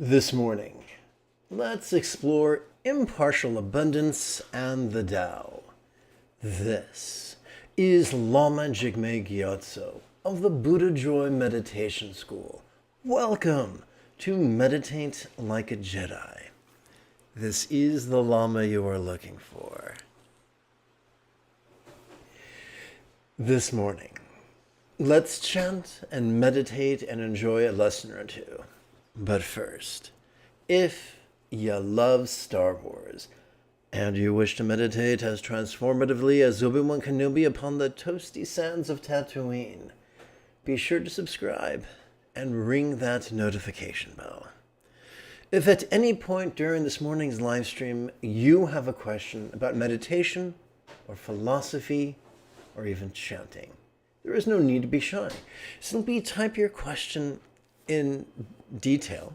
This morning, let's explore impartial abundance and the Tao. This is Lama Jigme Gyatso of the Buddha Joy Meditation School. Welcome to Meditate Like a Jedi. This is the Lama you are looking for. This morning, let's chant and meditate and enjoy a lesson or two. But first, if you love Star Wars and you wish to meditate as transformatively as Obi-Wan Kenobi upon the toasty sands of Tatooine, be sure to subscribe and ring that notification bell. If at any point during this morning's live stream you have a question about meditation or philosophy or even chanting, there is no need to be shy. Simply type your question in detail.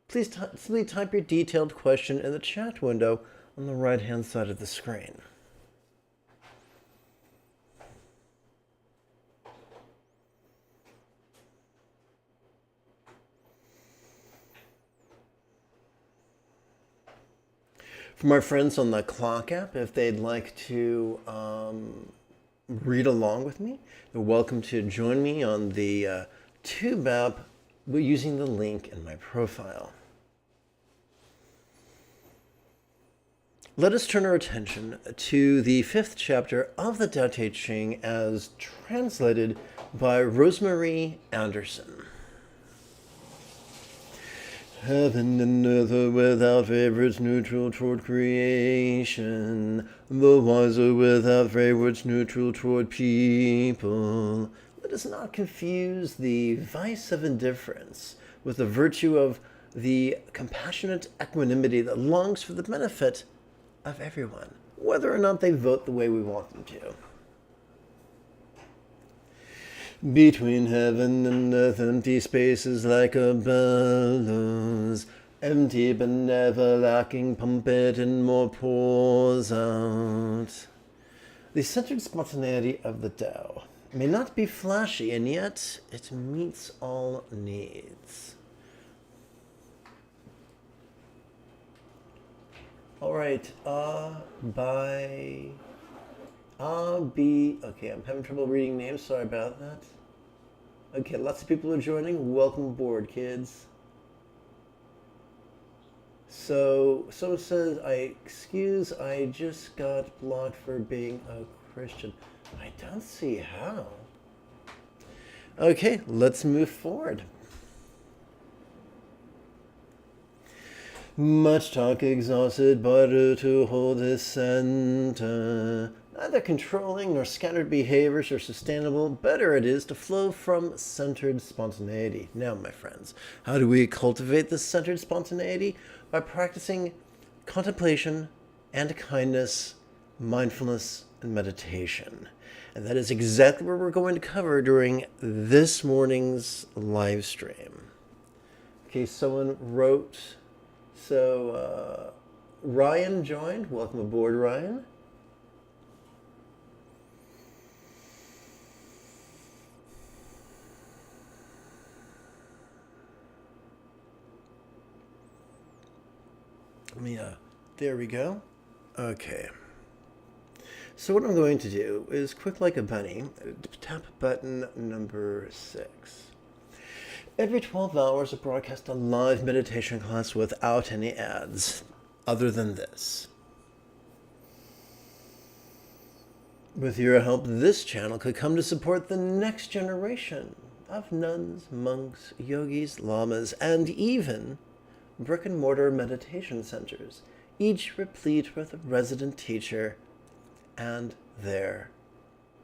Please simply type your detailed question in the chat window on the right-hand side of the screen. For my friends on the Clock app, if they'd like to read along with me, you're welcome to join me on the Tube app using the link in my profile. Let us turn our attention to the 5th chapter of the Tao Te Ching as translated by Rosemary Anderson. Heaven and earth are without favorites, neutral toward creation. The wise are without favorites, neutral toward people. Let us not confuse the vice of indifference with the virtue of the compassionate equanimity that longs for the benefit of everyone, whether or not they vote the way we want them to. Between heaven and earth, empty spaces like a bellows, empty but never lacking, pump it and more pours out. The centered spontaneity of the Tao may not be flashy, and yet it meets all needs. All right, okay, I'm having trouble reading names, sorry about that. Okay, lots of people are joining. Welcome aboard, kids. So, someone says, I just got blocked for being a Christian. I don't see how. Okay, let's move forward. Much talk exhausted, better to hold his center. Neither controlling nor scattered behaviors are sustainable. Better it is to flow from centered spontaneity. Now, my friends, how do we cultivate this centered spontaneity? By practicing contemplation and kindness, mindfulness, and meditation. And that is exactly what we're going to cover during this morning's live stream. Okay, someone wrote, Ryan joined. Welcome aboard, Ryan. There we go. Okay. So what I'm going to do is, quick like a bunny, tap button number 6. Every 12 hours, I broadcast a live meditation class without any ads, other than this. With your help, this channel could come to support the next generation of nuns, monks, yogis, lamas, and even brick-and-mortar meditation centers, each replete with a resident teacher and their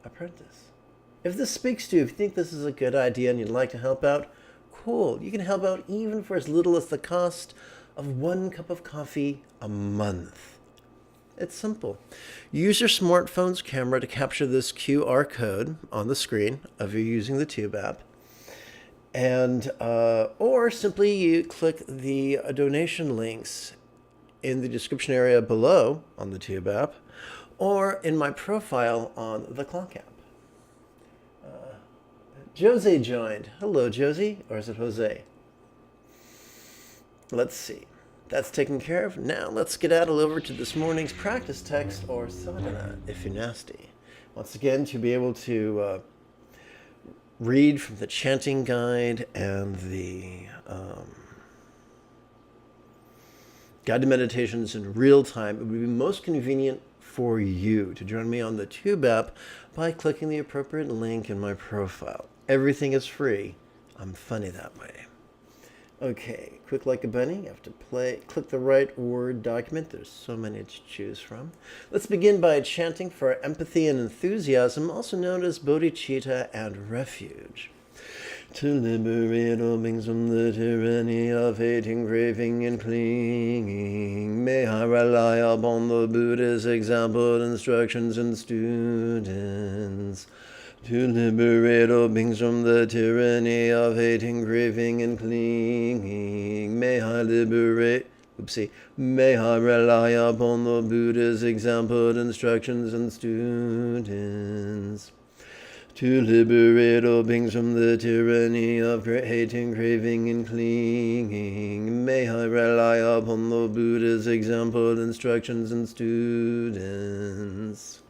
apprentice. If this speaks to you, if you think this is a good idea and you'd like to help out, cool. You can help out even for as little as the cost of 1 cup of coffee a month. It's simple. Use your smartphone's camera to capture this QR code on the screen if you're using the Tube app. And or simply you click the donation links in the description area below on the Tube app, or in my profile on the Clock app. Josie joined. Hello, Josie. Or is it Jose? let's see. That's taken care of. Now let's get over to this morning's practice text, or sadhana, if you're nasty. Once again, to be able to read from the chanting guide and the guided meditations in real time, it would be most convenient for you to join me on the Tube app by clicking the appropriate link in my profile. Everything is free. I'm funny that way. Okay, quick like a bunny. You have to click the right Word document. There's so many to choose from. Let's begin by chanting for empathy and enthusiasm, also known as bodhicitta and refuge. To liberate all beings from the tyranny of hating, craving, and clinging, may I rely upon the Buddha's example, instructions, and students. To liberate all beings from the tyranny of hating, craving, and clinging, may I rely upon the Buddha's example, instructions, and students. To liberate all beings from the tyranny of hating, craving, and clinging, may I rely upon the Buddha's example, instructions, and students.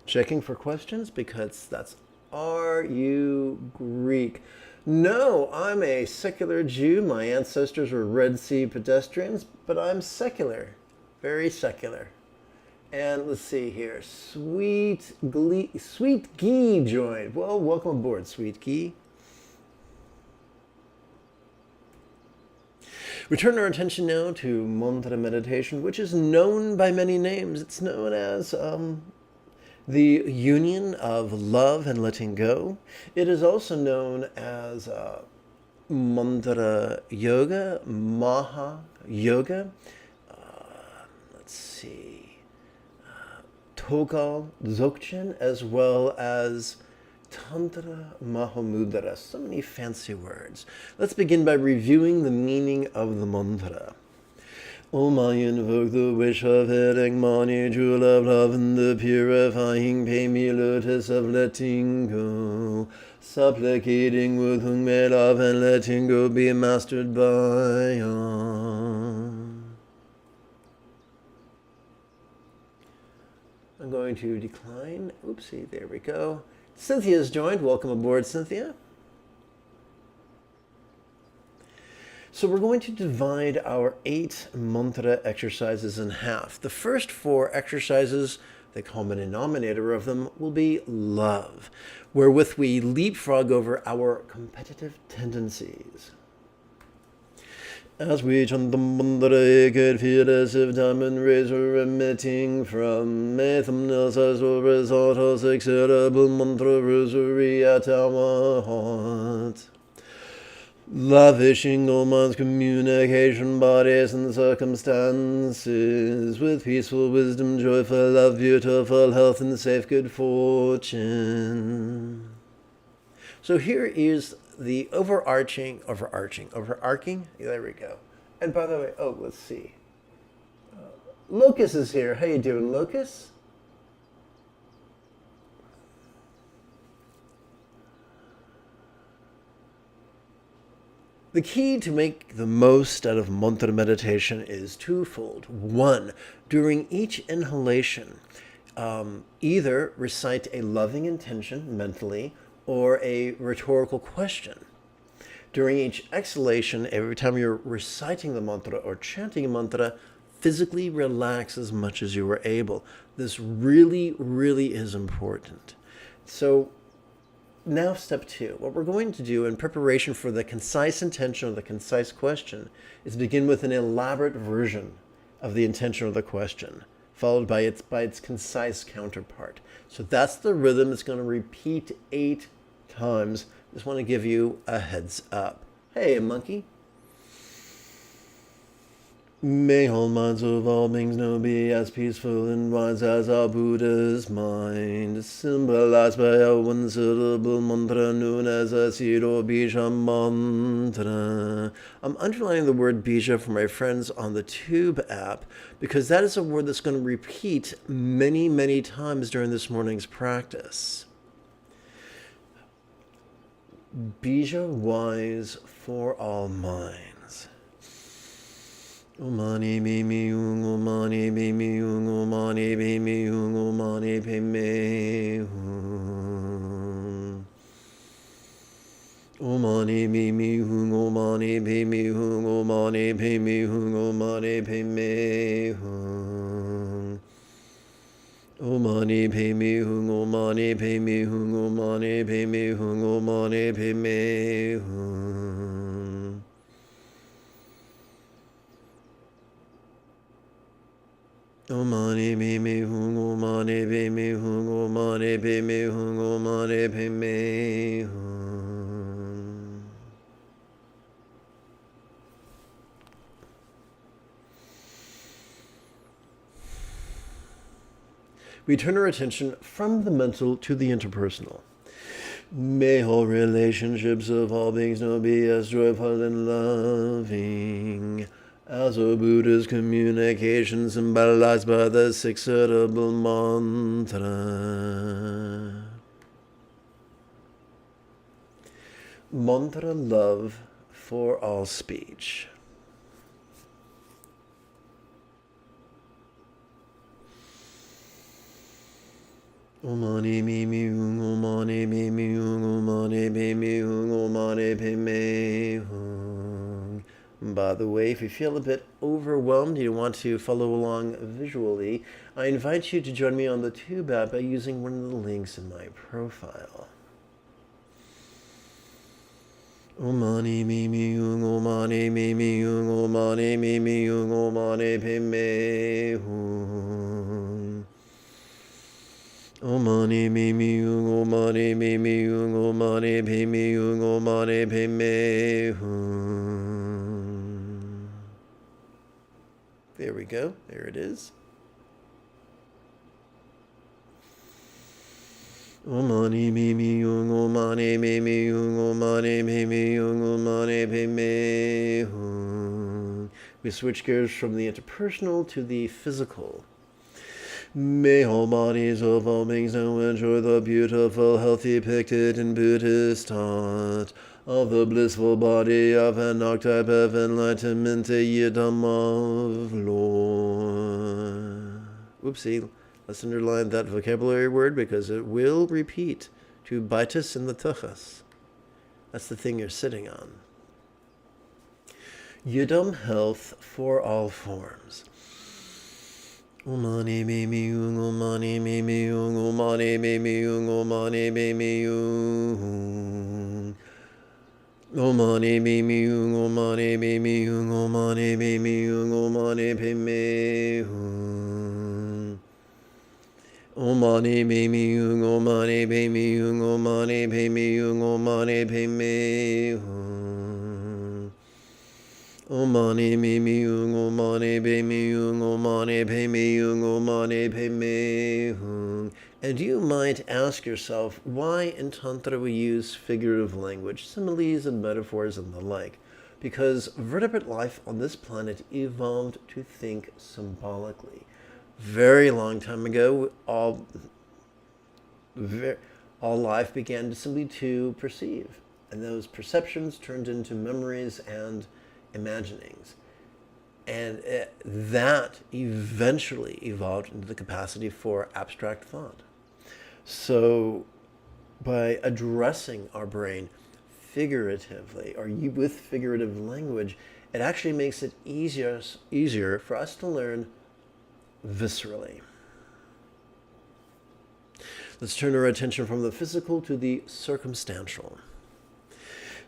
Checking for questions, because that's, are you Greek? No, I'm a secular Jew. My ancestors were Red Sea pedestrians, but I'm secular, very secular. And let's see here, Sweet Gee joined. Well, welcome aboard, Sweet Gee. We turn our attention now to mantra meditation, which is known by many names. It's known as the union of love and letting go. It is also known as mantra yoga, maha yoga. Let's see, Togal Dzogchen, as well as Tantra Mahamudra. So many fancy words. Let's begin by reviewing the meaning of the mantra. Om I invoke the wish of heading money, jewel of love, and the purifying pay-me lotus of letting go, supplicating with whom may love and letting go be mastered by all. I'm going to decline. Oopsie, there we go. Cynthia's joined. Welcome aboard, Cynthia. So we're going to divide our 8 mantra exercises in half. The first 4 exercises, the common denominator of them, will be love, wherewith we leapfrog over our competitive tendencies. As we chant the mantra, it could feel as if diamond rays were emitting from a thumbnails as a result of six-syllable mantra rosary at our heart. Lavishing all man's communication, bodies, and circumstances with peaceful wisdom, joyful love, beautiful health, and safe good fortune. So here is the overarching, there we go. And by the way, let's see. Locus is here. How you doing, Locus? The key to make the most out of mantra meditation is twofold. 1, during each inhalation, either recite a loving intention mentally or a rhetorical question. During each exhalation, every time you're reciting the mantra or chanting a mantra, physically relax as much as you are able. This really, really is important. So now step 2. What we're going to do in preparation for the concise intention or the concise question is begin with an elaborate version of the intention or the question, followed by its concise counterpart. So that's the rhythm. It's going to repeat 8 times. Just want to give you a heads up. Hey, monkey. May all minds of all beings now be as peaceful and wise as our Buddha's mind, symbolized by a one-syllable mantra known as a seed or bija mantra. I'm underlining the word bija for my friends on the Tube app because that is a word that's going to repeat many, many times during this morning's practice. Bija wise for all minds. Umani bimi umani bimi umani bimi umani bimi umani bimi umani bimi umani bimi umani bimi umani bimi umani bimi umani bimi umani bimi Umani bimi umani bimi umani bimi umani bimi We turn our attention from the mental to the interpersonal. May all relationships of all beings now be as joyful and loving as a Buddha's communication symbolized by the six-syllable mantra. Mantra love for all speech. Umani mimi umani mimi umani mimi umani mimi. By the way, if you feel a bit overwhelmed, you want to follow along visually, I invite you to join me on the Tube app by using one of the links in my profile. Umani mimi umani mimi umani mimi umani mimi. Umani mimi umani mimi umani mimi umani mimi. There we go. There it is. Umani mimi umani mimi umani mimi umani mimi. We switch gears from the interpersonal to the physical. May all bodies of all beings now enjoy the beautiful health depicted in Buddhist thought of the blissful body of an archetype of enlightenment, a yidam of Lord. Oopsie, let's underline that vocabulary word because it will repeat to bite us in the tuchas. That's the thing you're sitting on. Yidam health for all forms. Umani mimi umani mimi umani mimi umani mimi umani mimi umani mimi umani mimi umani mimi umani mimi umani mimi umani mimi umani mimi Umani mimi umani bimi umani bimi umani bimi. And you might ask yourself, why in Tantra we use figurative language, similes and metaphors and the like? Because vertebrate life on this planet evolved to think symbolically. Very long time ago, all life began simply to perceive. And those perceptions turned into memories and imaginings. And that eventually evolved into the capacity for abstract thought. So by addressing our brain figuratively or with figurative language, it actually makes it easier for us to learn viscerally. Let's turn our attention from the physical to the circumstantial.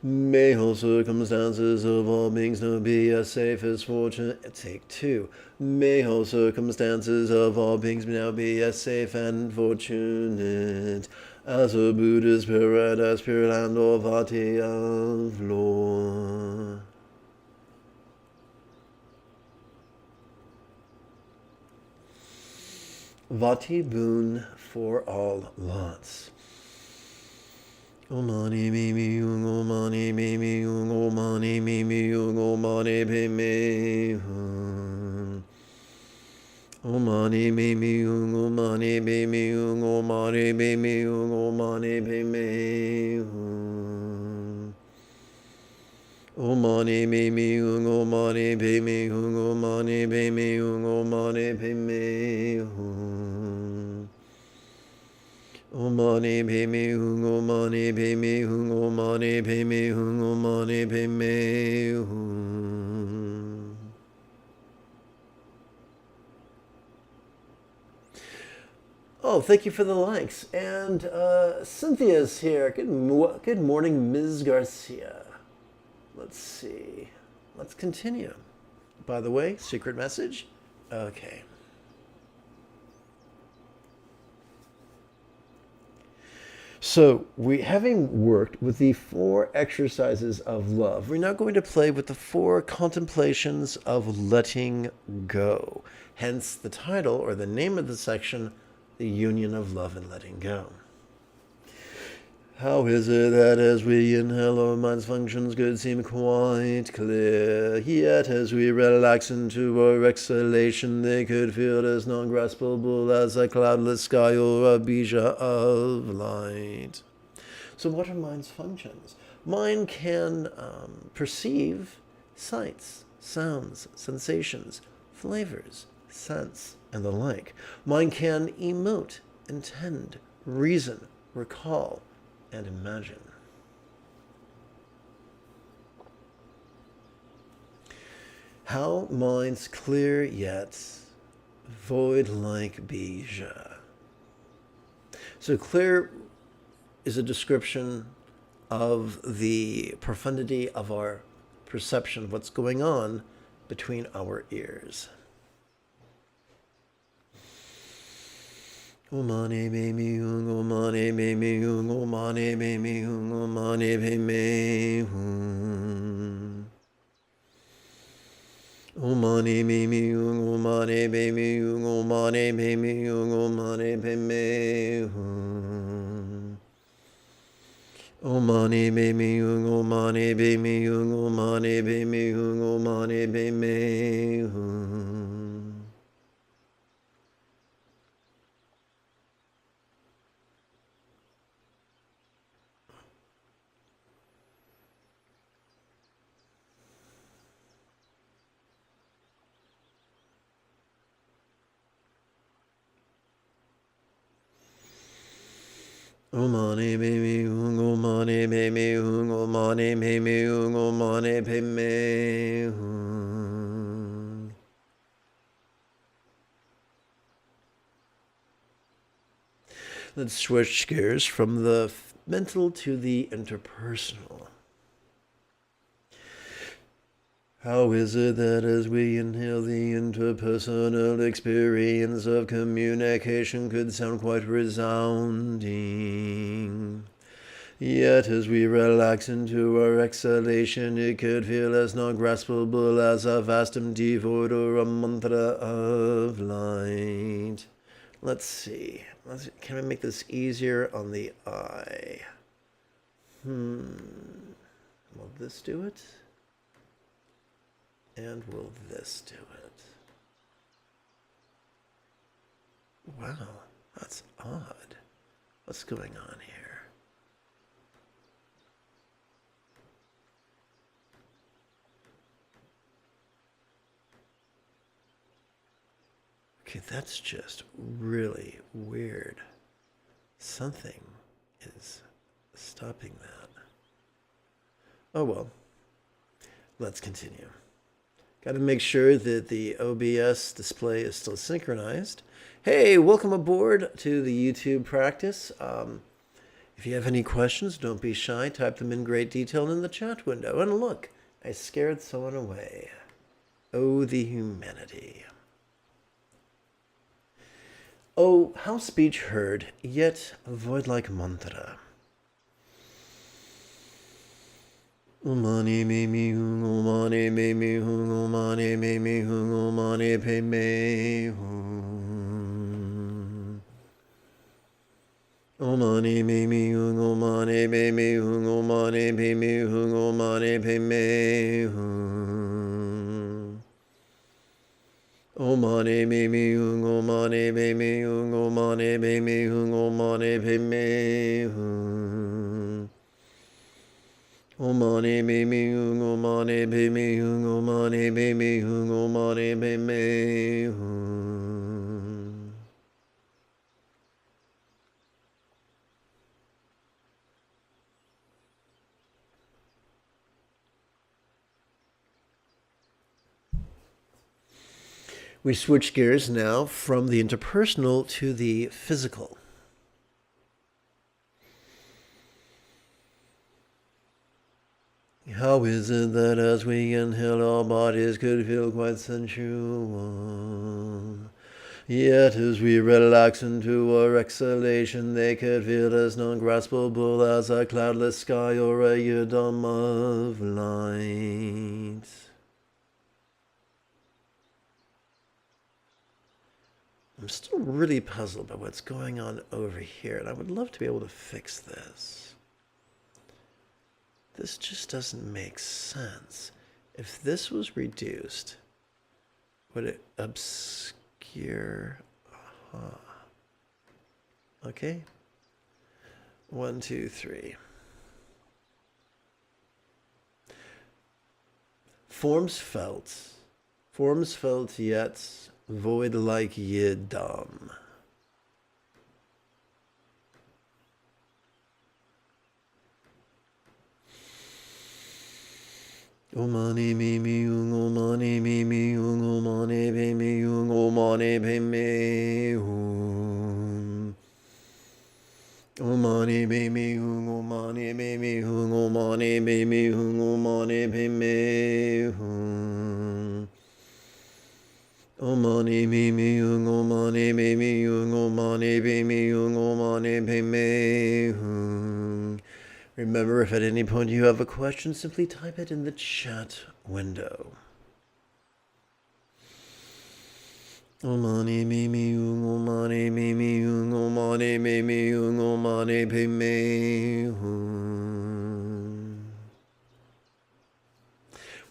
May all circumstances of all beings now be as safe as fortune. Take two. May all circumstances of all beings now be as safe and fortunate as a Buddha's paradise, pure land or Vati of Lord. Vati boon for all lots. Umani mimi umani mimi umani mimi umani mimi umani mimi umani mimi umani mimi umani mimi O mani me me hung, o mani pe me hung, o mani pe me hung, o mani pe me hung. O mani pe me hung, o mani pe me hung, o mani pe me hung, o mani pe me hung. Oh, thank you for the likes. And Cynthia's here. Good morning, Ms. Garcia. Let's see. Let's continue. By the way, secret message? Okay. So, having worked with the 4 exercises of love, we're now going to play with the 4 contemplations of letting go. Hence the title, or the name of the section, The Union of Love and Letting Go. How is it that as we inhale our mind's functions could seem quite clear, yet as we relax into our exhalation they could feel as non-graspable as a cloudless sky or a bija of light? So what are mind's functions? Mind can perceive sights, sounds, sensations, flavors, scents, and the like. Mind can emote, intend, reason, recall, and imagine. How mind's clear yet void like bija. So clear is a description of the profundity of our perception of what's going on between our ears. O mani me me hung, o mani me me hung, o mani me me hung, o mani me me hung. O mani me me hung, o mani me me hung, o mani me me hung, o mani me me hung. O mani me me hung, o mani me me hung, o mani me me hung, o mani me me hung. O mani me me hung, o mani me me hung, o mani me me hung, o mani me me hung. Let's switch gears from the mental to the interpersonal. How is it that as we inhale the interpersonal experience of communication could sound quite resounding, yet as we relax into our exhalation it could feel as non-graspable as a vast empty void or a mantra of light? Let's see. Can I make this easier on the eye? Will this do it? And will this do it? Wow, that's odd. What's going on here? Okay, that's just really weird. Something is stopping that. Oh well, let's continue. Got to make sure that the OBS display is still synchronized. Hey, welcome aboard to the YouTube practice. If you have any questions, don't be shy. Type them in great detail in the chat window. And look, I scared someone away. Oh, the humanity. Oh, how speech heard, yet a void like mantra. O mani me me hung, o mani me me hung, o mani me me hung, o mani pe me hung. O mani me me hung, o mani me me hung, o mani pe me hung, o mani pe me hung. O mani me me hung, o mani me me hung, o mani me me hung, o mani pe me hung. Omani baby hung, omani baby hung, omani baby hung, omani baby hung. We switch gears now from the interpersonal to the physical. How is it that as we inhale our bodies could feel quite sensual, yet as we relax into our exhalation they could feel as non-graspable as a cloudless sky or a dome of light? I'm still really puzzled by what's going on over here, and I would love to be able to fix this. This just doesn't make sense. If this was reduced, would it obscure? Okay. 1, 2, 3. Forms felt yet void like yidam. Omani mimi ung, omani mimi ung, omani bimi ung, omani bimi ung. Omani bimi ung, omani bimi ung, omani bimi ung, omani bimi ung. Omani bimi ung, omani bimi ung, omani bimi ung, omani bimi ung. Remember, if at any point you have a question, simply type it in the chat window. Omani mimi ung, omani mimi ung, omani mimi ung, omani mimi ung.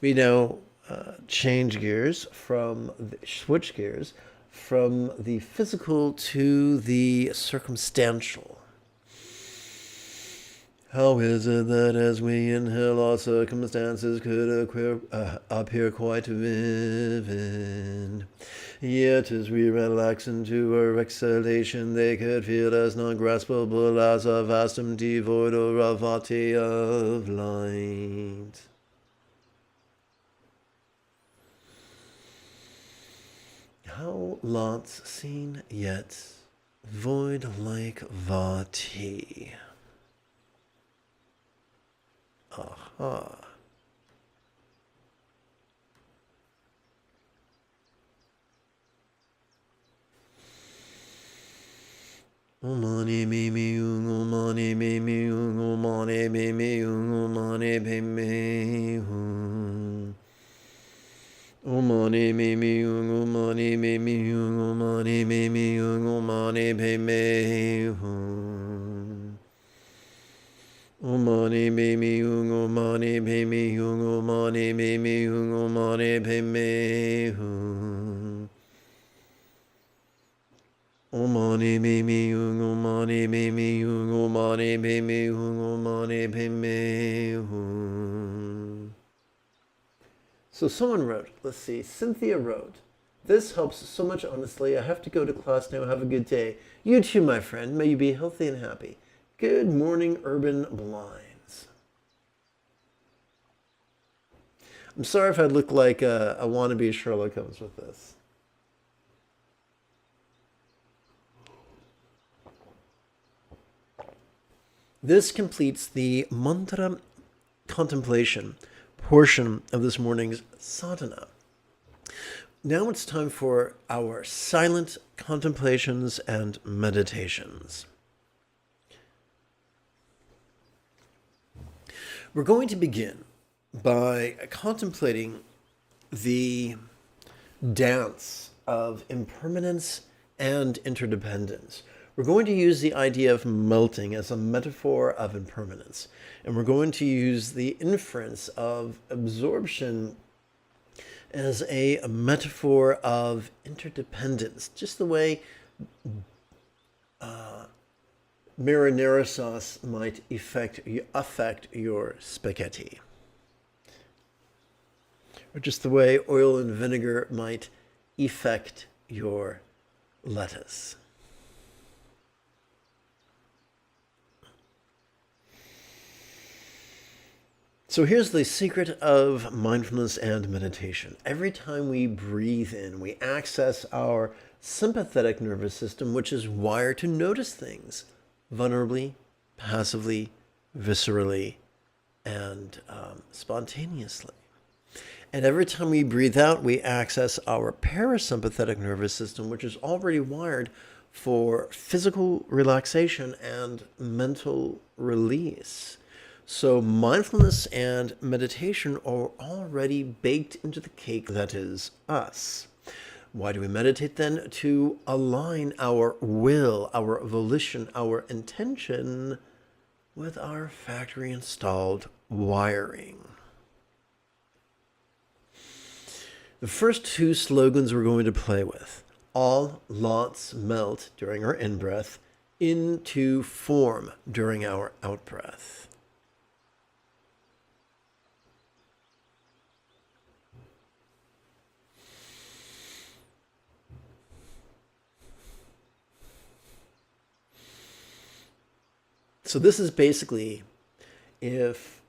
We now switch gears from the physical to the circumstantial. How is it that as we inhale our circumstances could appear quite vivid, yet as we relax into our exhalation they could feel as non-graspable as a vast empty void or a vati of light? How lots seen yet void like vati. Aha. Omani mimi ung, omani mimi ung, omani mimi ung, omani mimi ung. Omani mimi ung, omani mimi ung, omani mimi ung, omani mimi ung. Omani mimi ung, omani mimi ung, omani mimi ung, omani mimi ung. Omani mimi ung, omani mimi ung, omani mimi ung, omani mimi ung. So someone wrote, let's see, Cynthia wrote, "This helps so much, honestly. I have to go to class now. Have a good day. You too, my friend. May you be healthy and happy. Good morning, Urban Blinds." I'm sorry if I look like a wannabe Sherlock Holmes with this. This completes the mantra contemplation portion of this morning's sadhana. Now it's time for our silent contemplations and meditations. We're going to begin by contemplating the dance of impermanence and interdependence. We're going to use the idea of melting as a metaphor of impermanence, and we're going to use the inference of absorption as a metaphor of interdependence, just the way marinara sauce might affect your spaghetti. Or just the way oil and vinegar might affect your lettuce. So here's the secret of mindfulness and meditation. Every time we breathe in, we access our sympathetic nervous system, which is wired to notice things vulnerably, passively, viscerally, and spontaneously. And every time we breathe out, we access our parasympathetic nervous system, which is already wired for physical relaxation and mental release. So mindfulness and meditation are already baked into the cake that is us. Why do we meditate then? To align our will, our volition, our intention with our factory installed wiring. The first two slogans we're going to play with: all lots melt during our in-breath into form during our out-breath. So this is basically if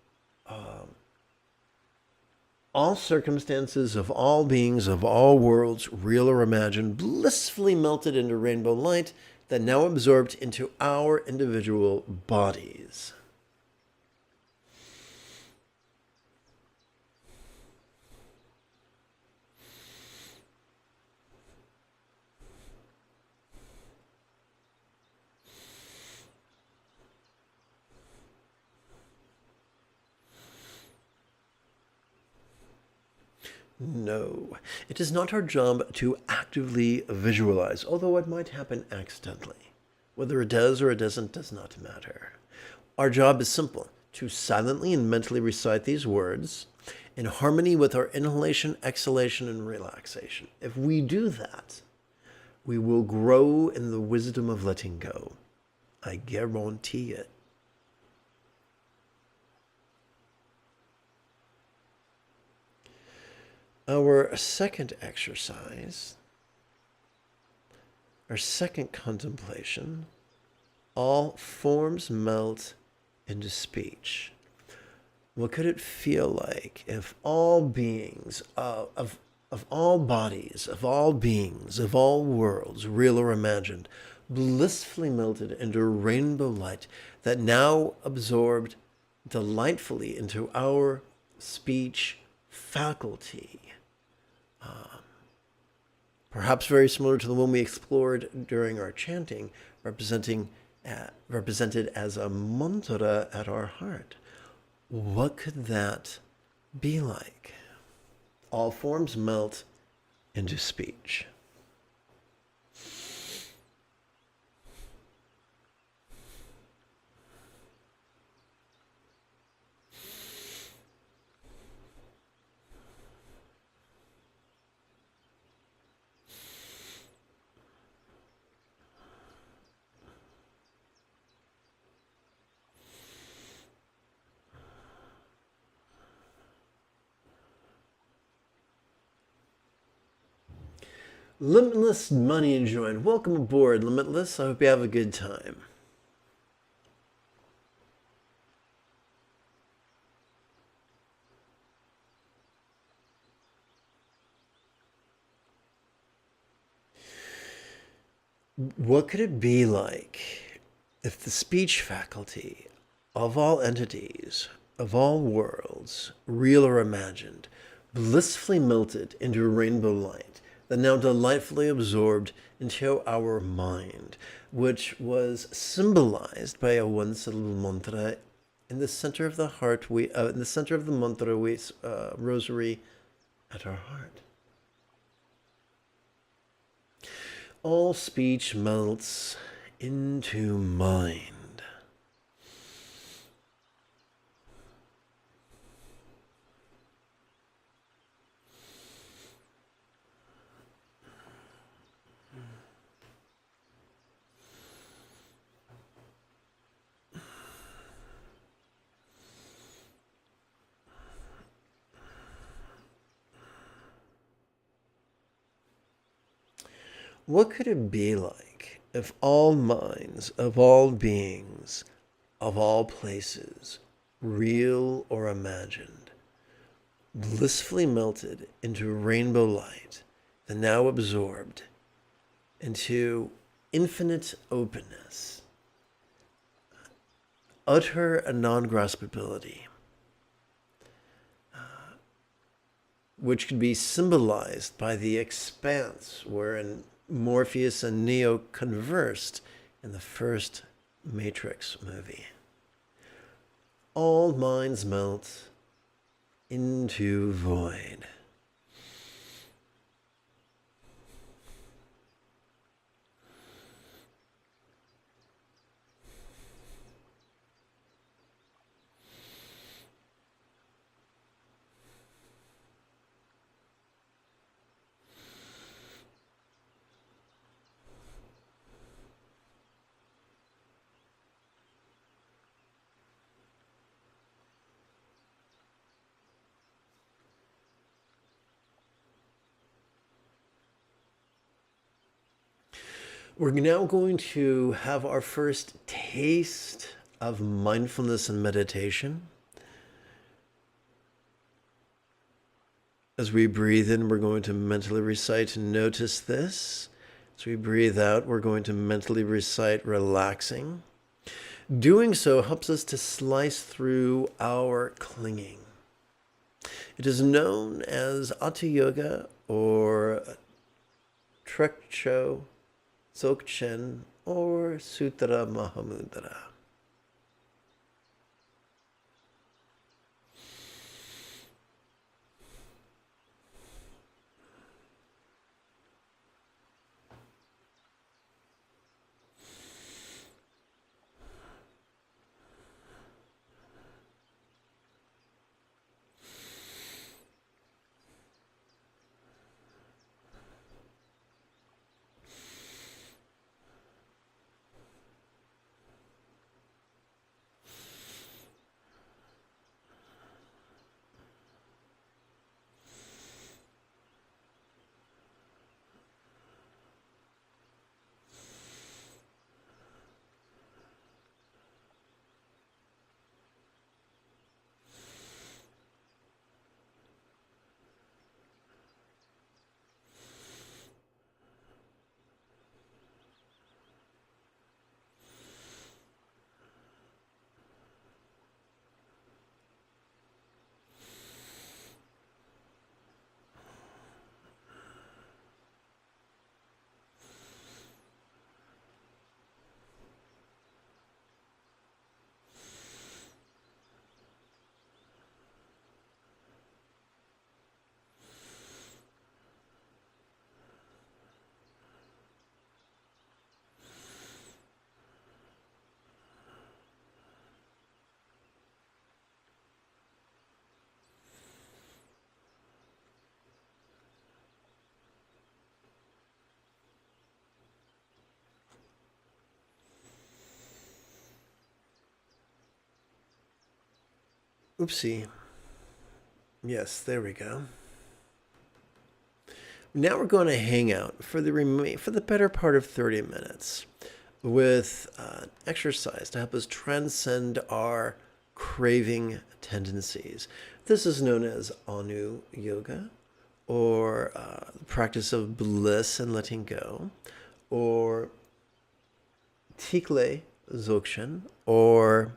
all circumstances of all beings of all worlds, real or imagined, blissfully melted into rainbow light that now absorbed into our individual bodies. No, it is not our job to actively visualize, although it might happen accidentally. Whether it does or it doesn't does not matter. Our job is simple: to silently and mentally recite these words in harmony with our inhalation, exhalation, and relaxation. If we do that, we will grow in the wisdom of letting go. I guarantee it. Our second exercise, our second contemplation: all forms melt into speech. What could it feel like if all beings, of all bodies, of all beings, of all worlds, real or imagined, blissfully melted into rainbow light that now absorbed delightfully into our speech faculty? Perhaps very similar to the one we explored during our chanting, represented as a mantra at our heart. What could that be like? All forms melt into speech. Limitless Money joined. Welcome aboard, Limitless. I hope you have a good time. What could it be like if the speech faculty of all entities, of all worlds, real or imagined, blissfully melted into rainbow light that now delightfully absorbed into our mind, which was symbolized by a one-syllable mantra in the center of the heart, in the center of the mantra rosary at our heart. All speech melts into mind. What could it be like if all minds of all beings, of all places, real or imagined, blissfully melted into rainbow light, and now absorbed into infinite openness, utter non-graspability, which could be symbolized by the expanse wherein Morpheus and Neo conversed in the first Matrix movie. All minds melt into void. We're now going to have our first taste of mindfulness and meditation. As we breathe in, we're going to mentally recite, notice this. As we breathe out, we're going to mentally recite, relaxing. Doing so helps us to slice through our clinging. It is known as Hatha Yoga or Trekcho, Dzogchen, or Sutra Mahamudra. Oopsie. Yes, there we go. Now we're going to hang out for the better part of 30 minutes with exercise to help us transcend our craving tendencies. This is known as Anu Yoga, or the practice of bliss and letting go, or Tikle Dzogchen, or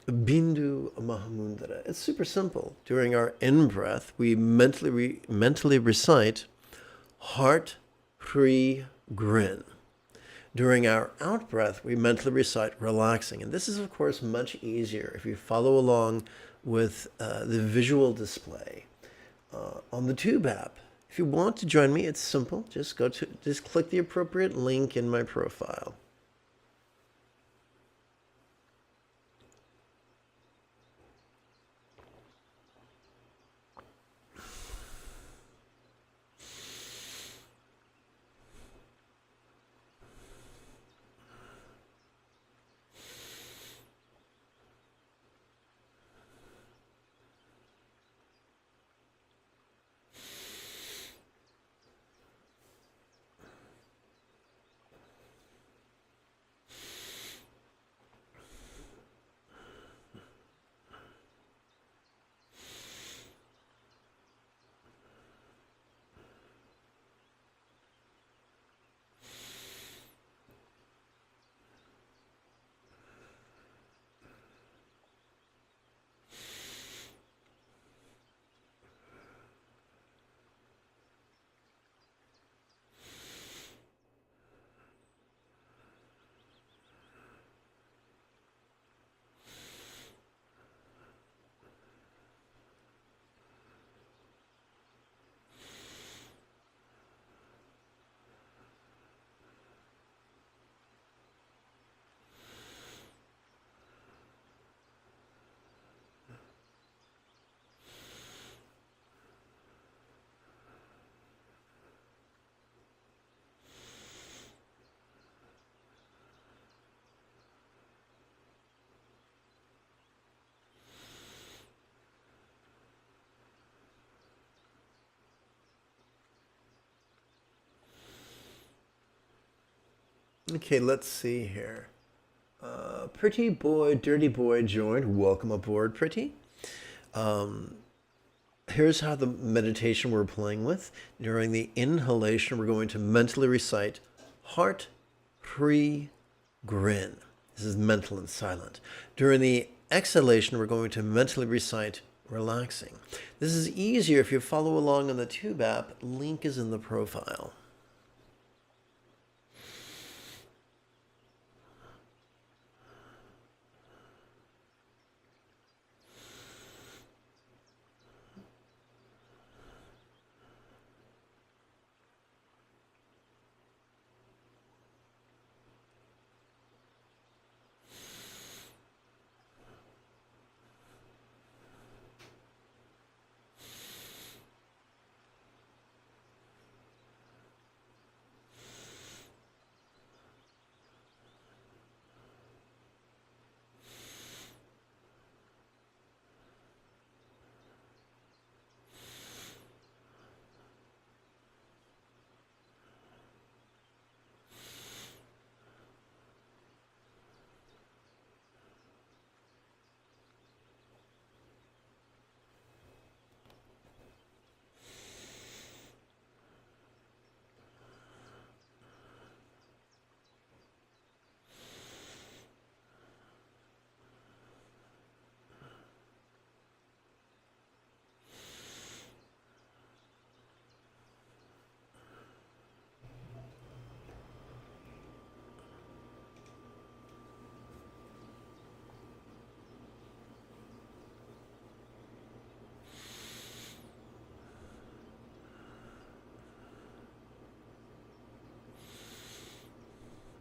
Bindu Mahamudra. It's super simple. During our in-breath, we mentally recite heart-free grin. During our out-breath, we mentally recite relaxing. And this is, of course, much easier if you follow along with the visual display on the Tube app. If you want to join me, it's simple. Just click the appropriate link in my profile. Okay, let's see here. Pretty Boy, Dirty Boy joined. Welcome aboard, Pretty. Here's how the meditation we're playing with. During the inhalation, we're going to mentally recite heart, free, grin. This is mental and silent. During the exhalation, we're going to mentally recite relaxing. This is easier if you follow along on the Tube app. Link is in the profile.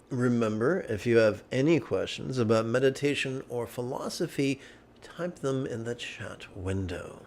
Remember, if you have any questions about meditation or philosophy, type them in the chat window.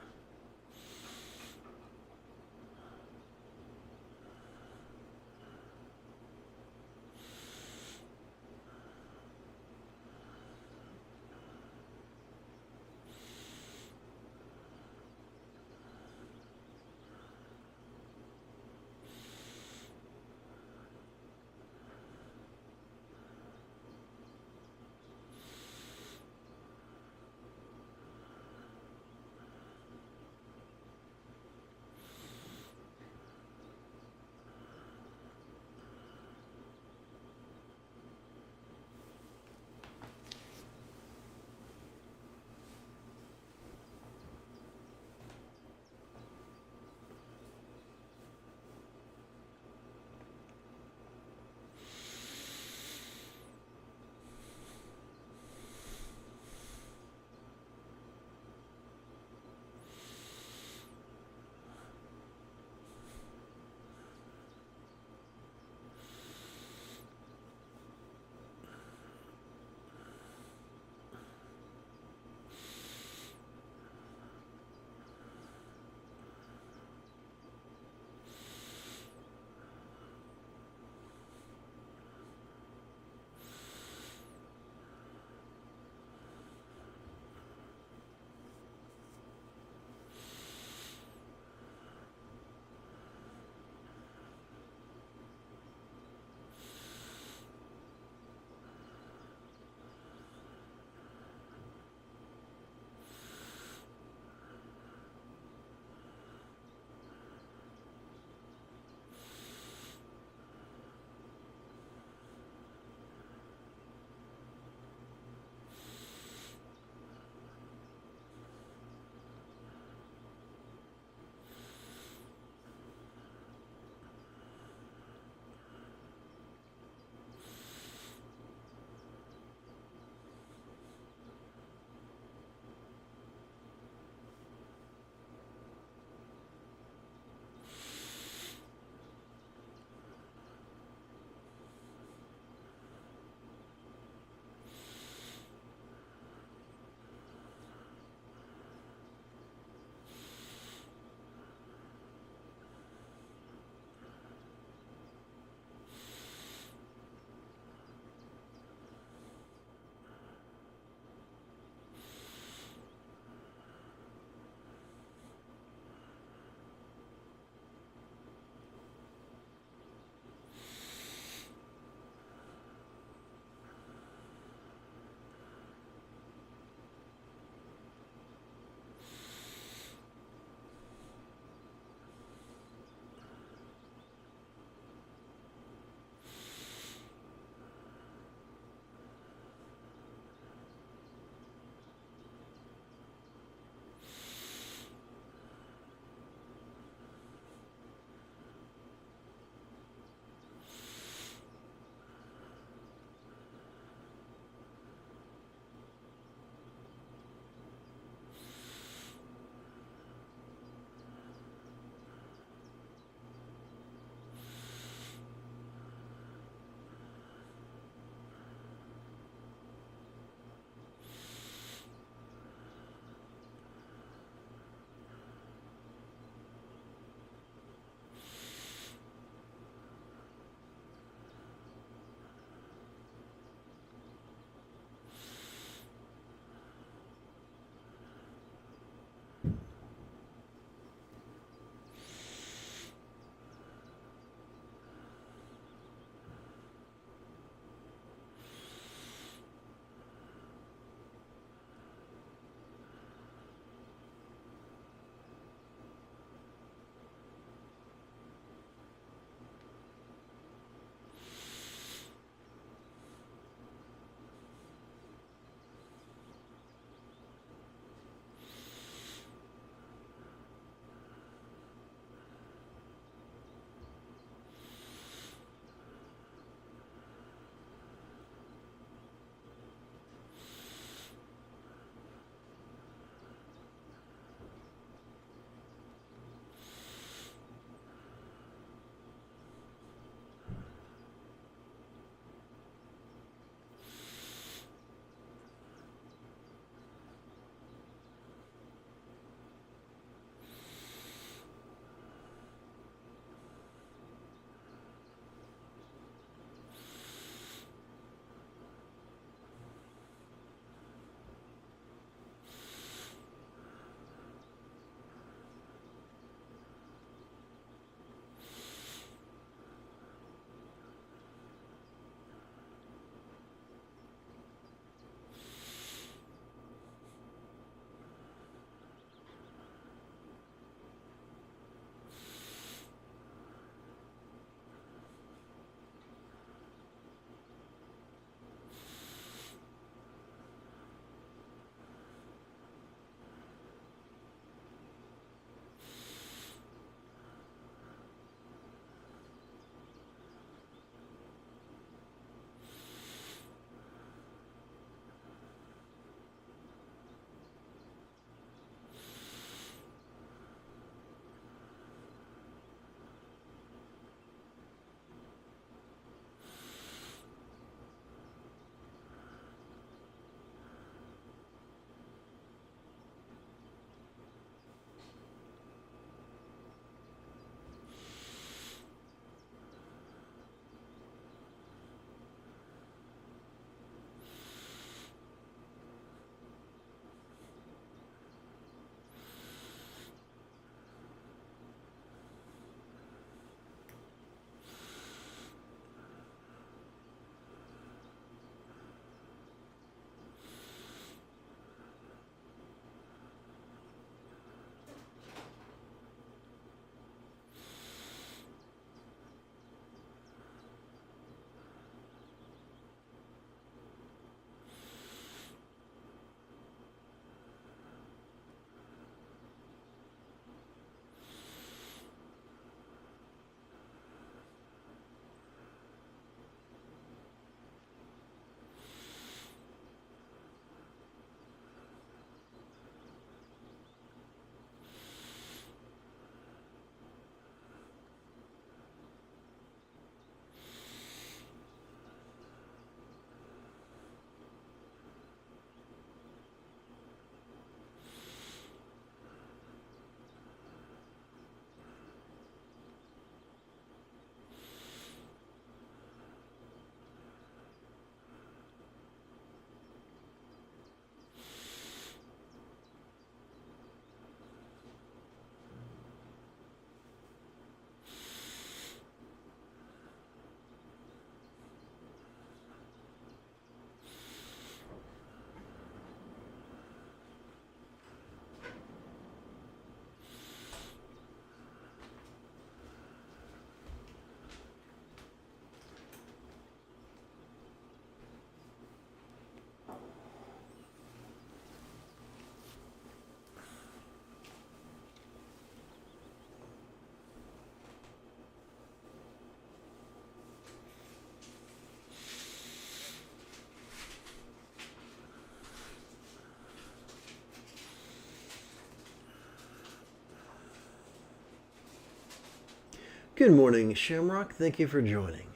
Good morning, Shamrock. Thank you for joining.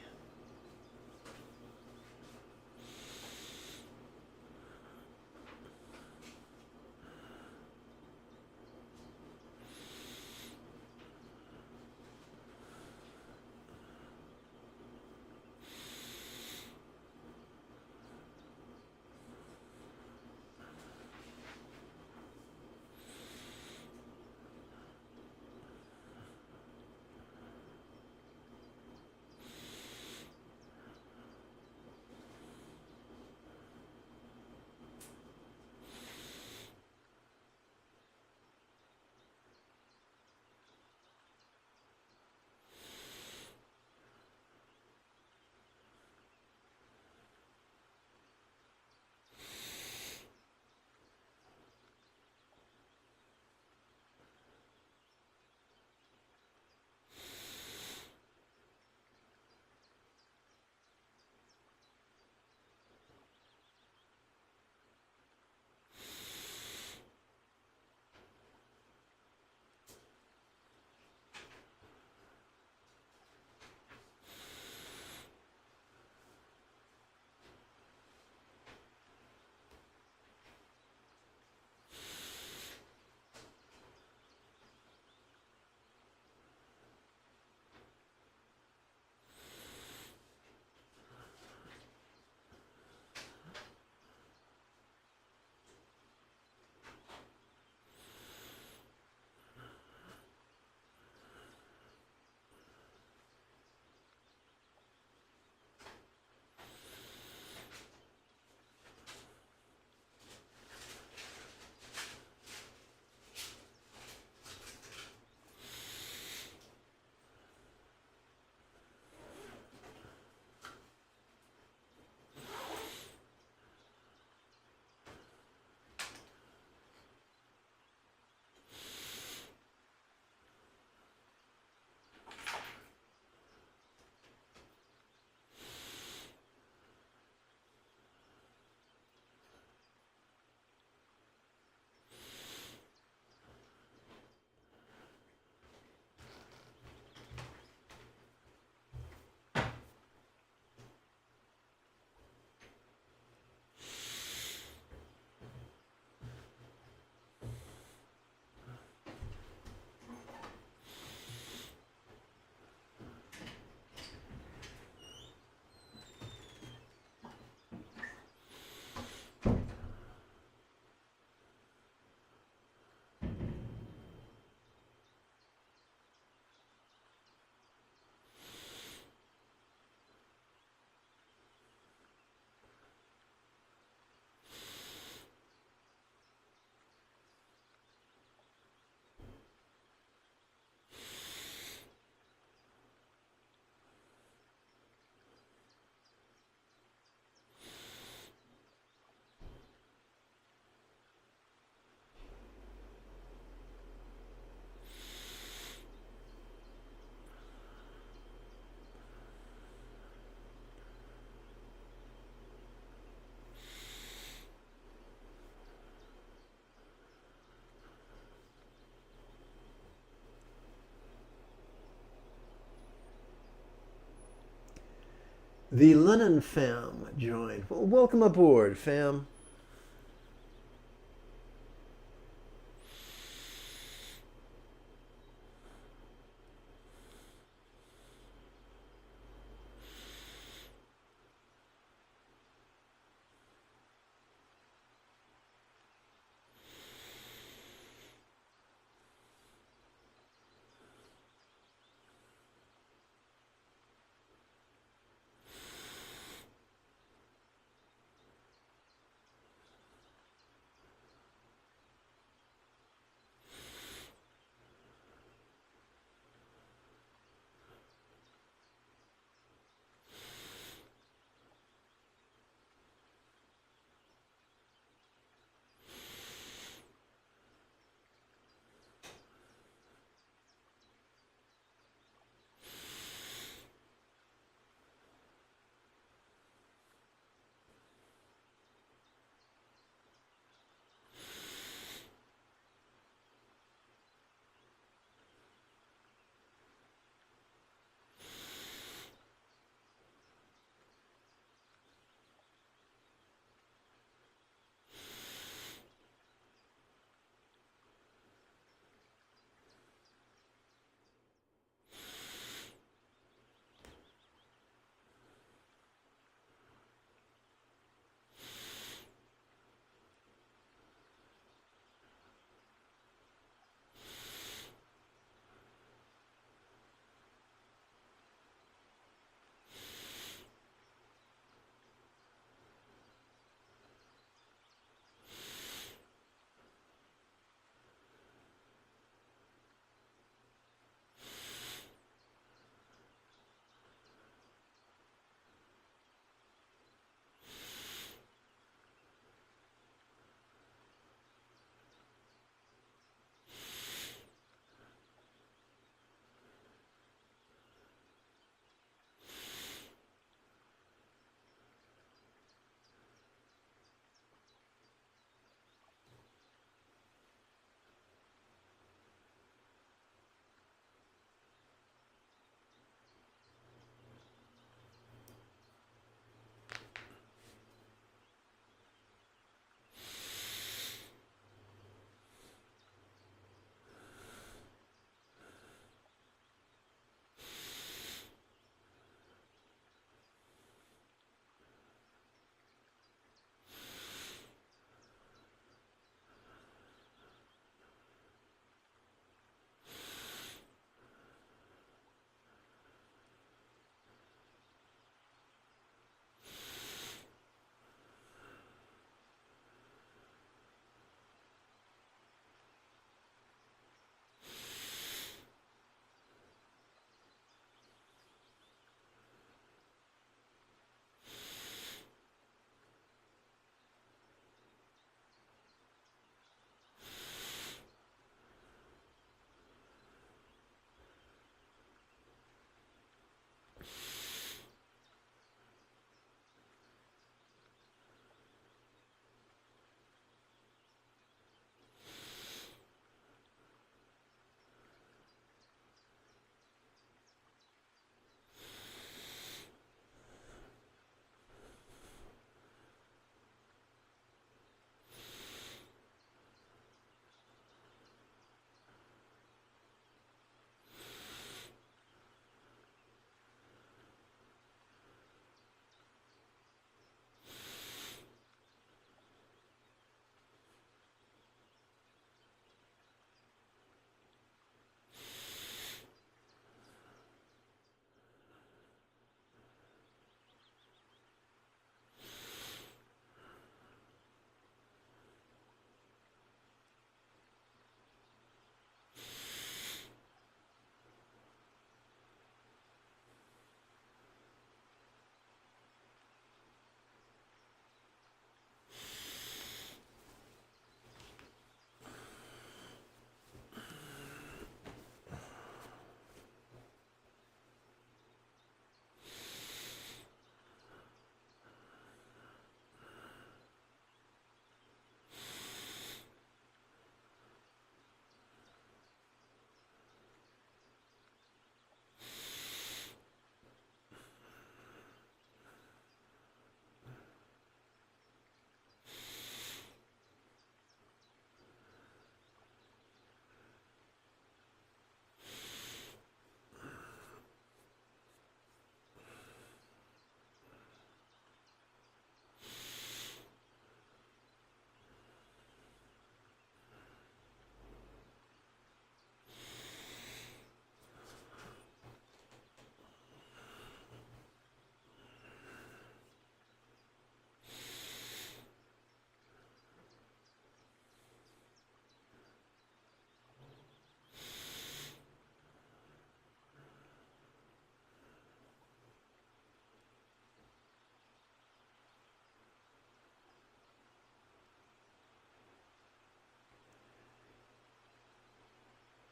The Lennon fam joined. Well, welcome aboard, fam.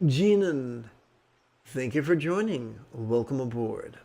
Jinan, thank you for joining. Welcome aboard.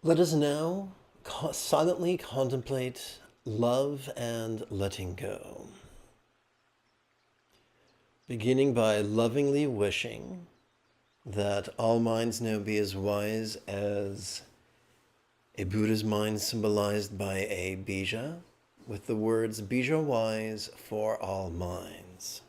Let us now silently contemplate love and letting go. Beginning by lovingly wishing that all minds now be as wise as a Buddha's mind symbolized by a bija, with the words bija wise for all minds.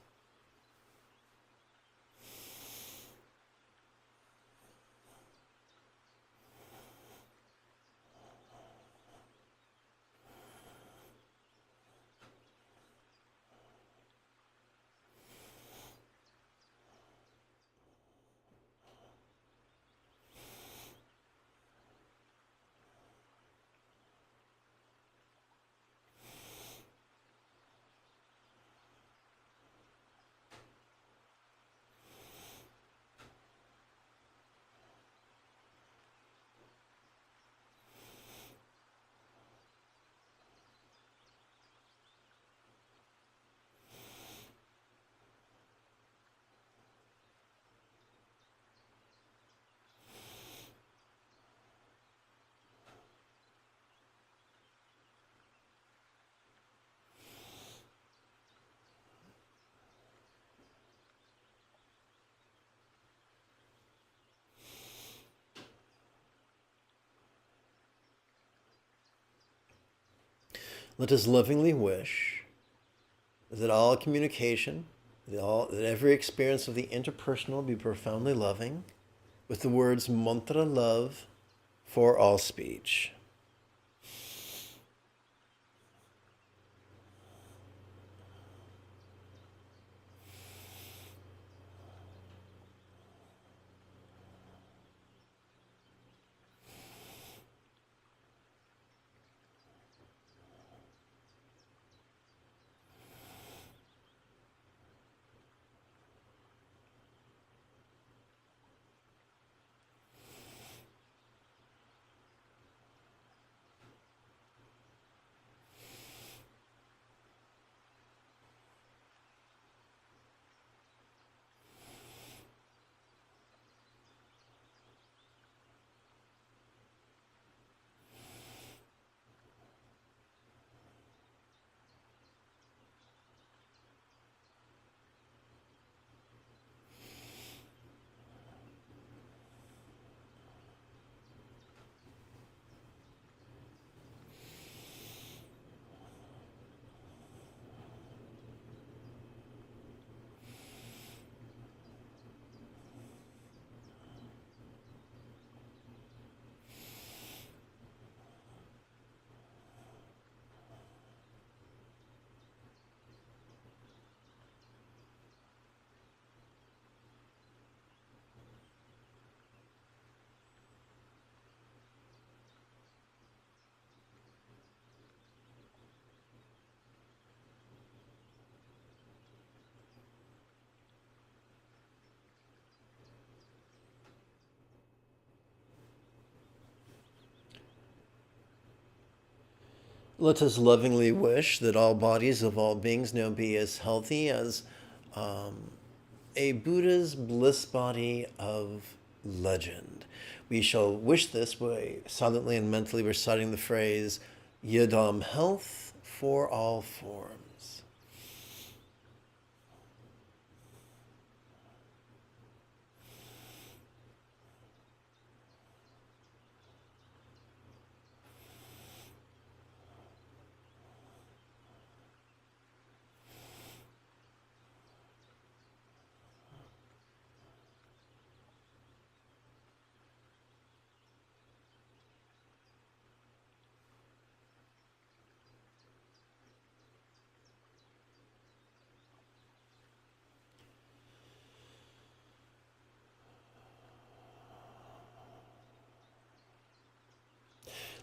Let us lovingly wish that all communication, that every experience of the interpersonal be profoundly loving, with the words mantra love for all speech. Let us lovingly wish that all bodies of all beings now be as healthy as a Buddha's bliss body of legend. We shall wish this by silently and mentally reciting the phrase Yidam health for all forms.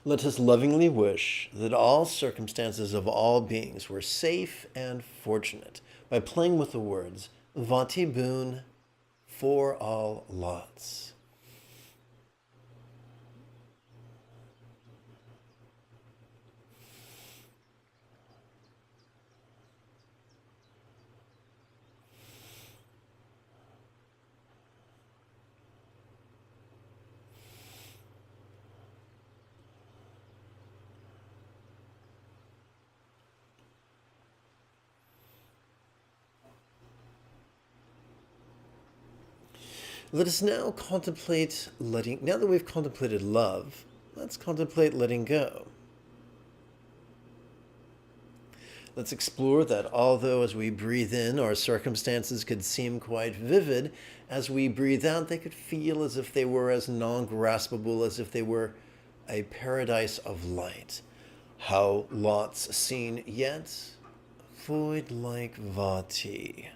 Let us lovingly wish that all circumstances of all beings were safe and fortunate by playing with the words Vati Boon for all lots. Let us now contemplate letting, now that we've contemplated love, let's contemplate letting go. Let's explore that although as we breathe in, our circumstances could seem quite vivid, as we breathe out, they could feel as if they were as non-graspable, as if they were a paradise of light. How lots seen yet, void like vati.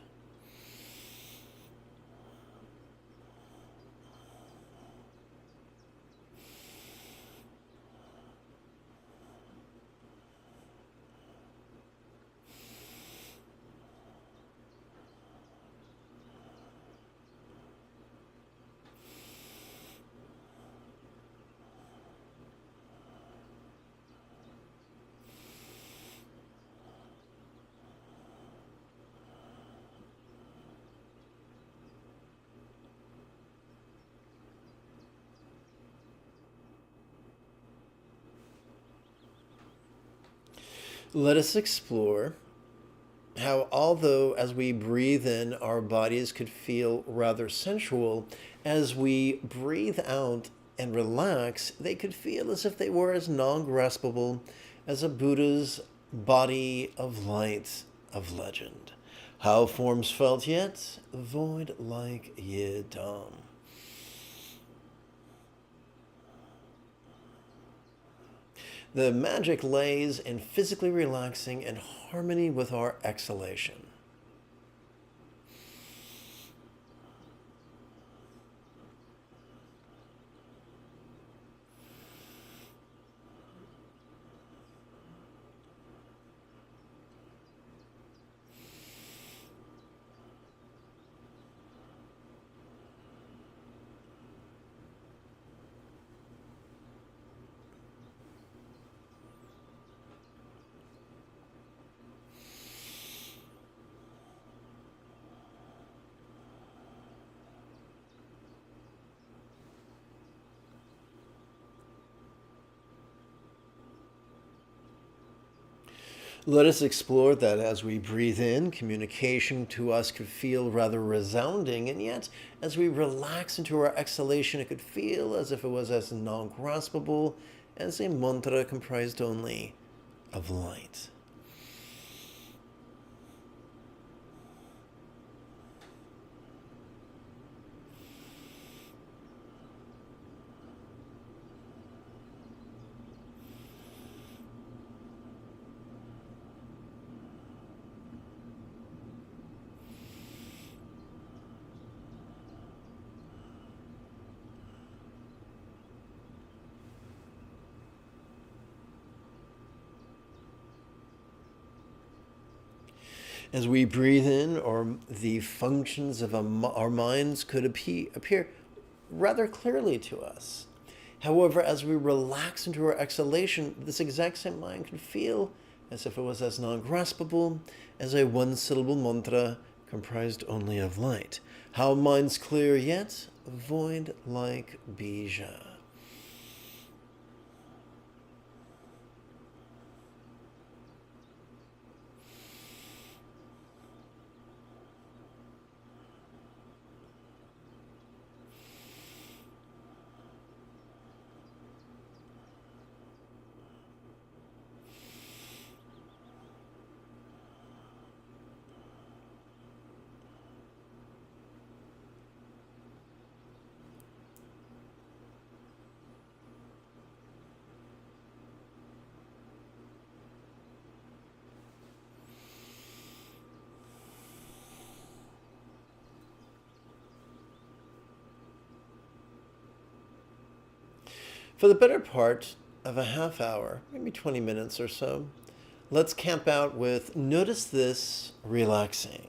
Let us explore how, although as we breathe in, our bodies could feel rather sensual, as we breathe out and relax, they could feel as if they were as non-graspable as a Buddha's body of light of legend. How forms felt yet, void like yidam. The magic lays in physically relaxing in harmony with our exhalation. Let us explore that as we breathe in, communication to us could feel rather resounding, and yet as we relax into our exhalation, it could feel as if it was as non-graspable as a mantra comprised only of light. As we breathe in, or the functions of our minds could appear rather clearly to us. However, as we relax into our exhalation, this exact same mind can feel as if it was as non-graspable as a one-syllable mantra comprised only of light. How minds clear yet void like bija. For the better part of a half hour, maybe 20 minutes or so, let's camp out with notice this relaxing.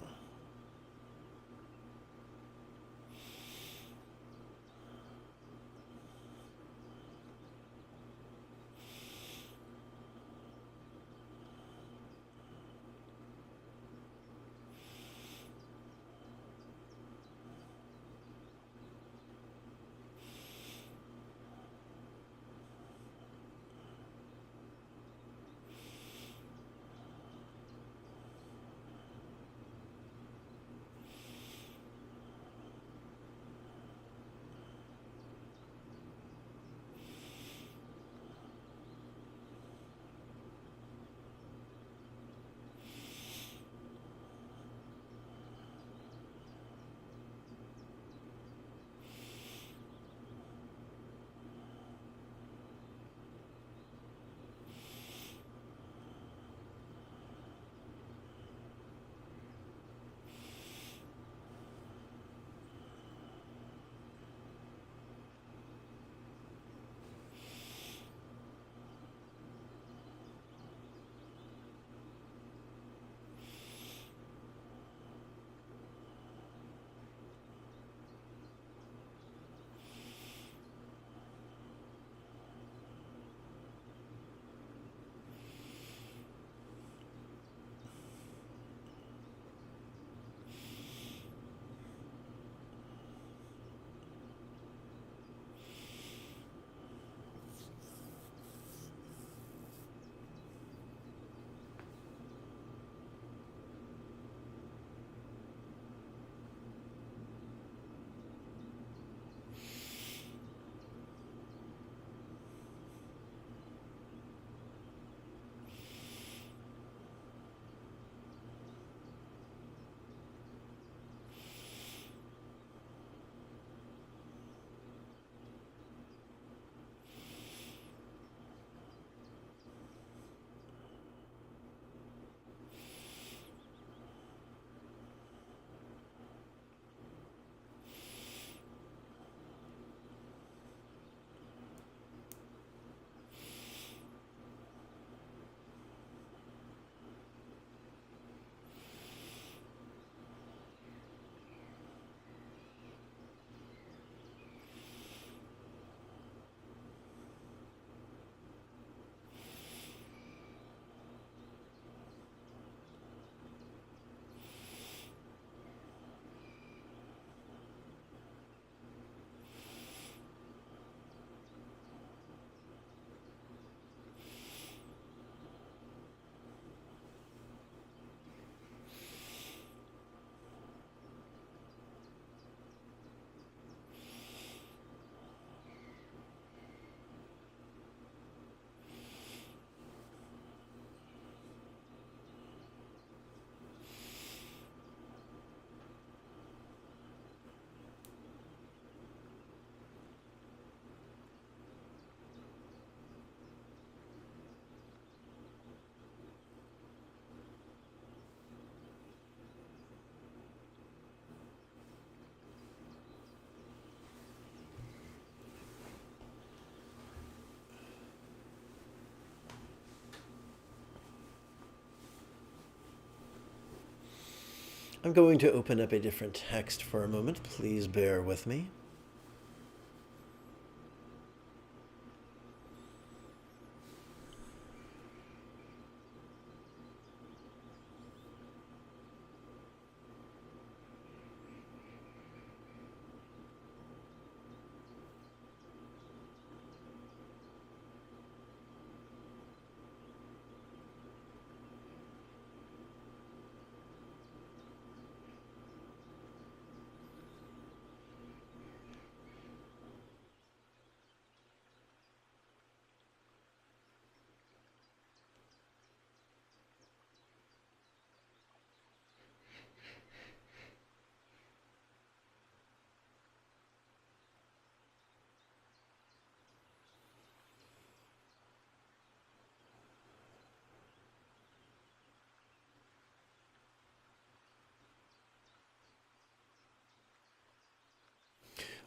I'm going to open up a different text for a moment. Please bear with me.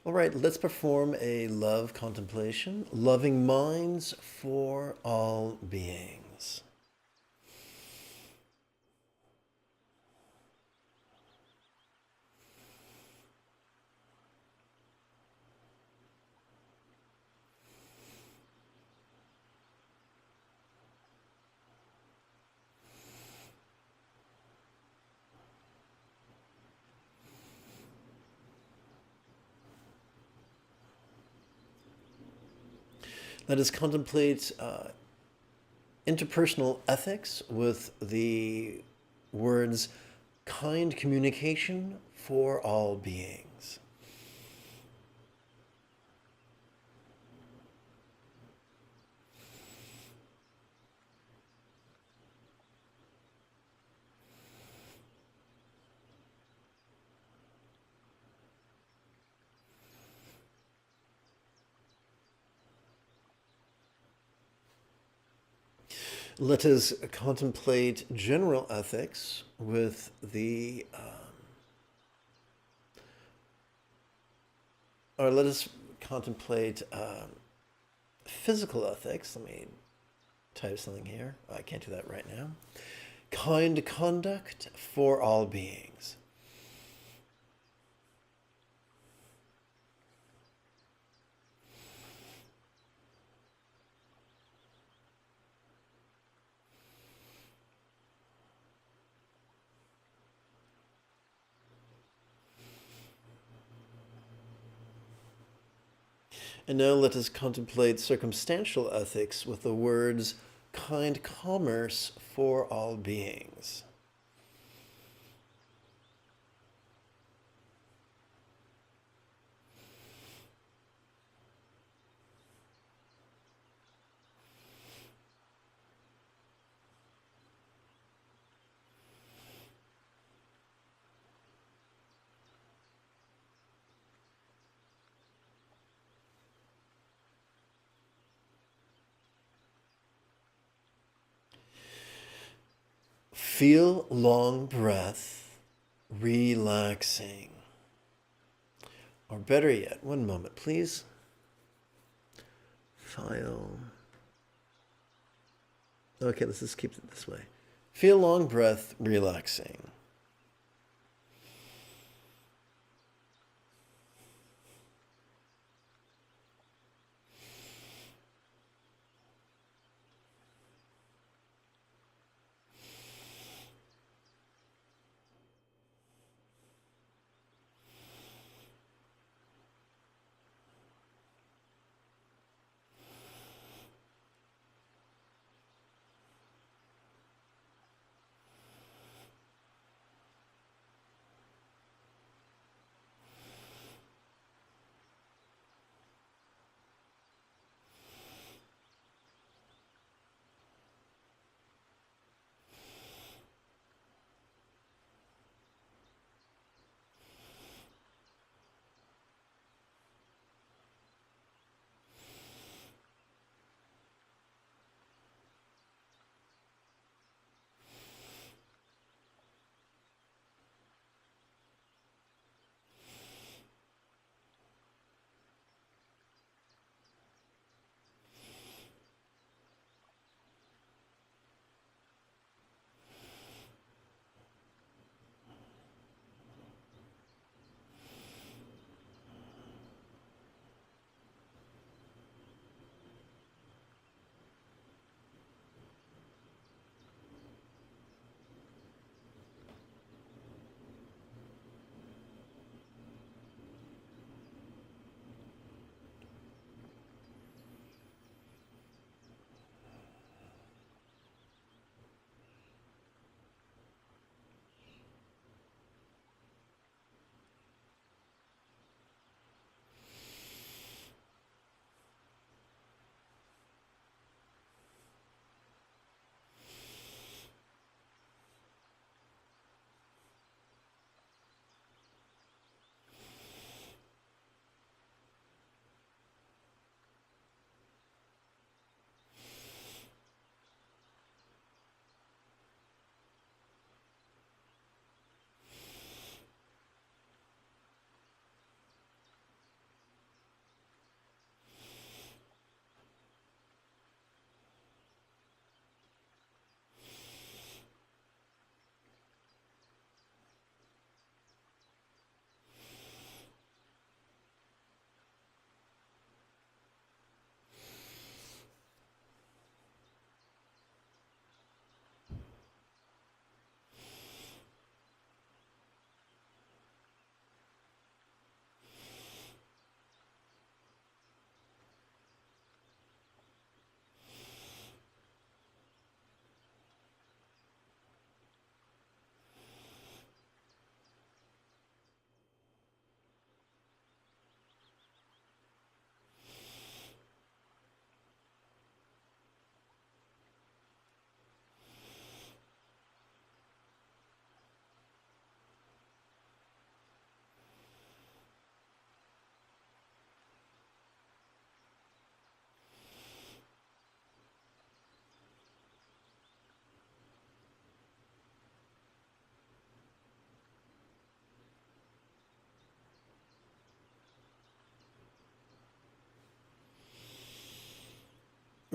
All right, let's perform a love contemplation. Loving minds for all beings. Let us contemplate interpersonal ethics with the words kind communication for all beings. Let us contemplate general ethics with the, or let us contemplate physical ethics. Let me type something here. I can't do that right now. Kind conduct for all beings. And now let us contemplate circumstantial ethics with the words kind commerce for all beings. Feel long breath, relaxing. Or better yet, one moment, please. File. Okay, let's just keep it this way. Feel long breath, relaxing.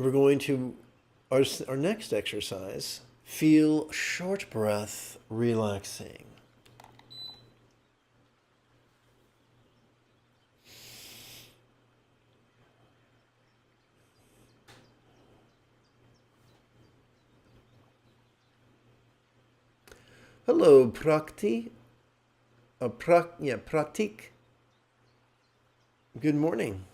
we're going to, our next exercise, feel short breath relaxing. Hello, Prakti. Pratik. Good morning.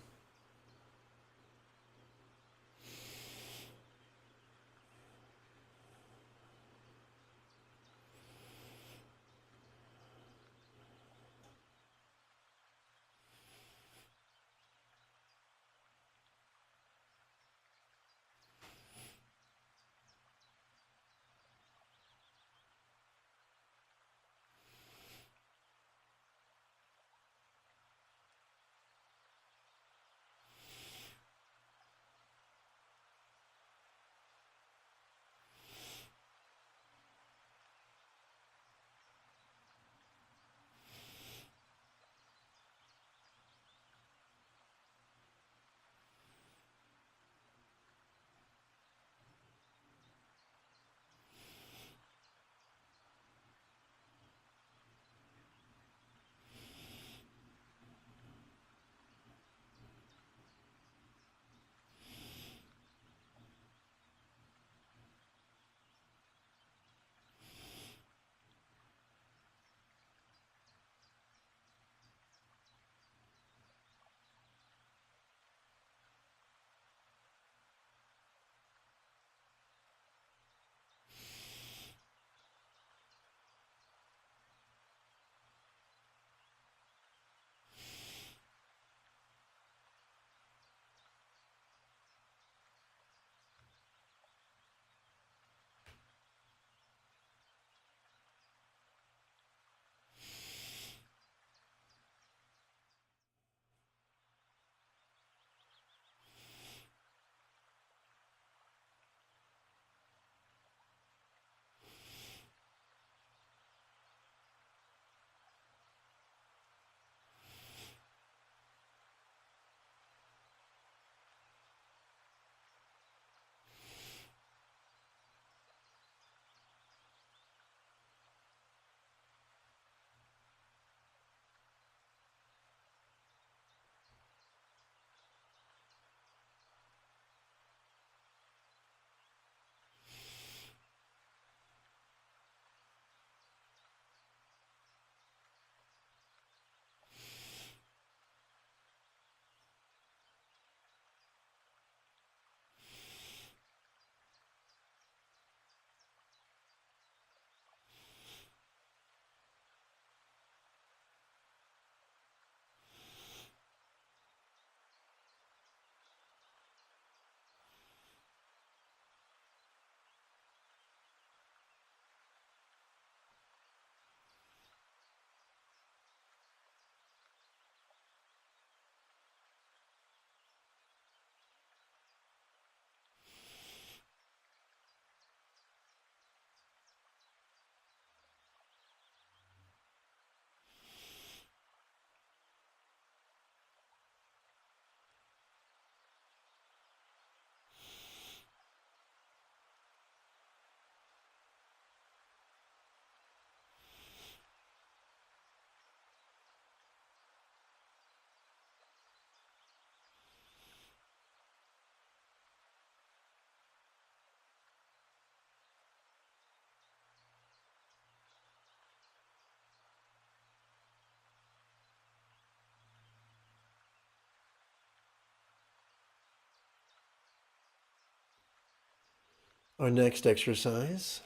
Our next exercise,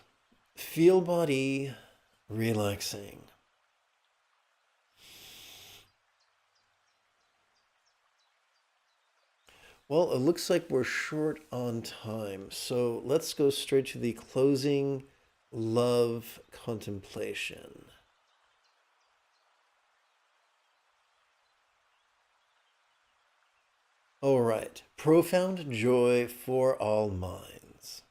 feel body relaxing. Well, it looks like we're short on time, so let's go straight to the closing love contemplation. All right, profound joy for all minds.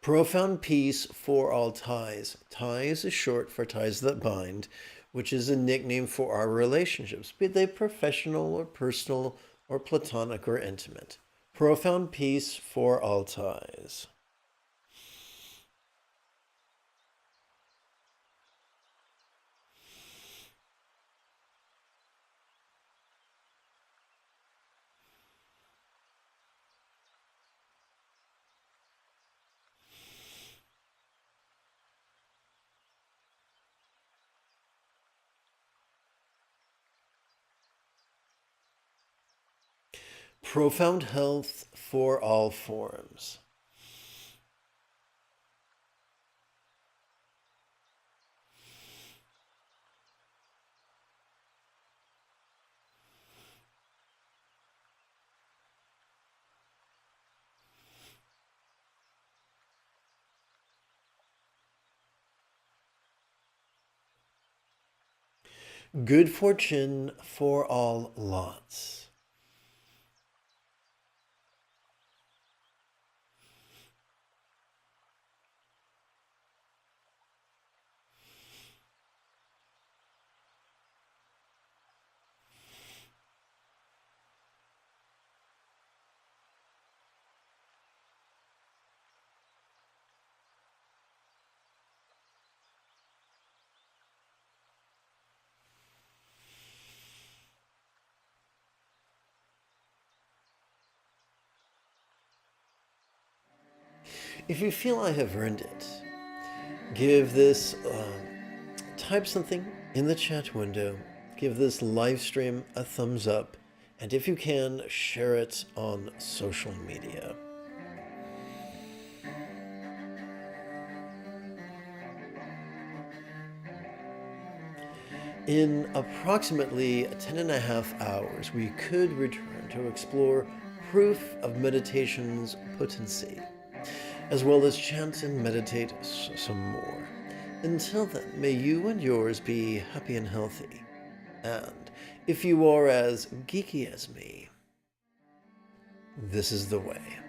Profound peace for all ties. Ties is short for ties that bind, which is a nickname for our relationships, be they professional or personal or platonic or intimate. Profound peace for all ties. Profound health for all forms. Good fortune for all lots. If you feel I have earned it, give this, type something in the chat window, give this live stream a thumbs up, and if you can, share it on social media. In approximately 10.5 hours, we could return to explore proof of meditation's potency, as well as chant and meditate some more. Until then, may you and yours be happy and healthy. And if you are as geeky as me, this is the way.